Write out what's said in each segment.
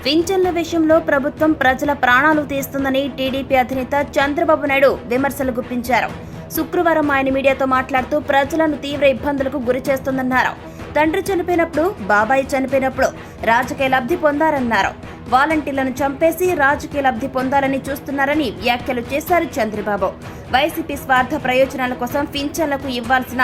పింఛన్ల విషయంలో ప్రభుత్వం ప్రజల ప్రాణాలు తీస్తుందని టీడీపీ అధినేత చంద్రబాబు నాయుడు విమర్శలు గుప్పించారు. శుక్రవారం ఆయన మీడియాతో మాట్లాడుతూ ప్రజలను తీవ్ర ఇబ్బందులకు గురి చేస్తుందన్నారు. తండ్రి చనిపోయినప్పుడు, బాబాయి చనిపోయినప్పుడు రాజకీయ లబ్ధి పొందారన్నారు. వాలంటీర్లను చంపేసి రాజకీయ లబ్ధి పొందాలని చూస్తున్నారని వ్యాఖ్యలు చేశారు చంద్రబాబు. వైసీపీ స్వార్థ ప్రయోజనాల కోసం పింఛన్లకు ఇవ్వాల్సిన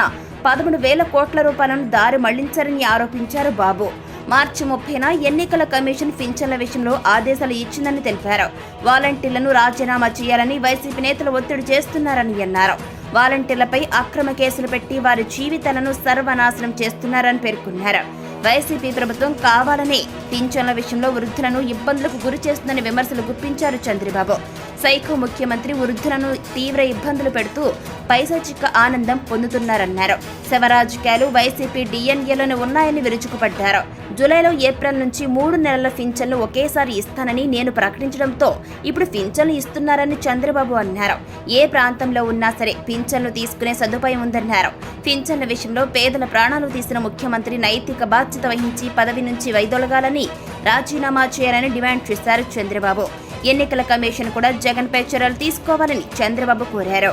13,000 కోట్ల రూపాయలను దారి మళ్లించారని ఆరోపించారు బాబు. మార్చి 30న ఎన్నికల కమిషన్ పింఛన్ల విషయంలో ఆదేశాలు ఇచ్చిందని తెలిపారు. వాలంటీర్లను రాజీనామా చేయాలని వైసీపీ నేతలు ఒత్తిడి చేస్తున్నారని అన్నారు. వాలంటీర్లపై అక్రమ కేసులు పెట్టి వారి జీవితాలను సర్వనాశనం చేస్తున్నారని పేర్కొన్నారు. వైసీపీ ప్రభుత్వం కావాలని పింఛన్ల విషయంలో వృద్ధులను ఇబ్బందులకు గురి చేస్తుందని విమర్శలు గుప్పించారు చంద్రబాబు. సైకో ముఖ్యమంత్రి వృద్ధులను తీవ్ర ఇబ్బందులు పెడుతూ పైశాచిక ఆనందం పొందుతున్నారన్నారు. శవరాజకీయాలు వైసీపీ డిఎన్ఏలోనే ఉన్నాయని విరుచుకుపడ్డారు. జూలైలో ఏప్రిల్ నుంచి 3 నెలల పింఛన్లు ఒకేసారి ఇస్తానని నేను ప్రకటించడంతో ఇప్పుడు పింఛన్లు ఇస్తున్నారని చంద్రబాబు అన్నారు. ఏ ప్రాంతంలో ఉన్నా సరే పింఛన్లు తీసుకునే సదుపాయం ఉందన్నారు. పింఛన్ల విషయంలో పేదల ప్రాణాలు తీసిన ముఖ్యమంత్రి నైతిక బాధ్యత వహించి పదవి నుంచి వైదొలగాలని, రాజీనామా చేయాలని డిమాండ్ చేశారు చంద్రబాబు. ఎన్నికల కమిషన్ కూడా జగన్పై చర్యలు తీసుకోవాలని చంద్రబాబు కోరారు.